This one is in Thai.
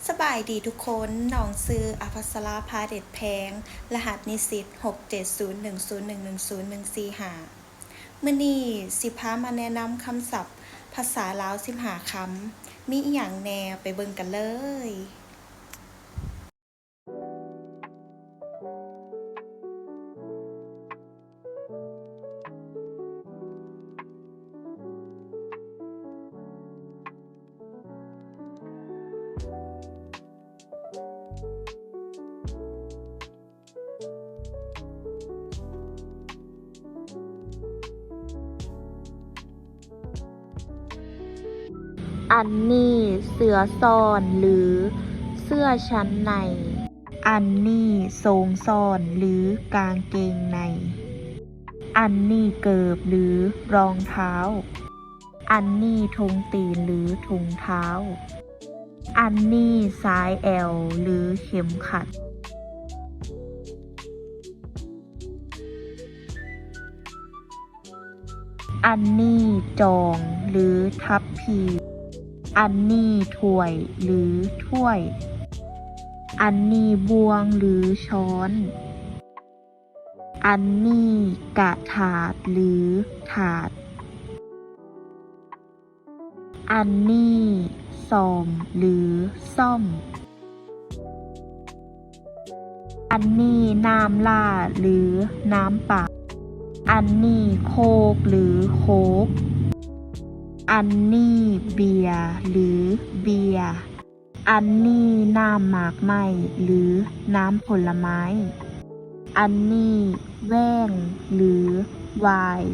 สบายดีทุกคนน้องซื้ออภัสราพาเด็ดแพงรหัสนิสิต67010110145มื้อนี้สิพามาแนะนำคำศัพท์ภาษาลาว15คำมีอีหยังแหน่ไปเบิ่งกันเลยอันนี้เสื้อซ่อนหรือเสื้อชั้นใน อันนี้ทรงซ่อนหรือกางเกงใน อันนี้เกิบหรือรองเท้า อันนี้ถุงตีนหรือถุงเท้า อันนี้สายแอวหรือเข็มขัด อันนี้จองหรือทัพพี อันนี้ถ้วยหรือถ้วย อันนี้บวงหรือช้อน อันนี้กะถาดหรือถาด อันนี้ซ่อมหรือซ่อม อันนี้น้ำล่าหรือน้ำเปล่า อันนี้โคกหรือโค้ก อันนี้เบียร์หรือเบียร์ อันนี้น้ำหมากไม้หรือน้ำผลไม้ อันนี้แว่งหรือไวน์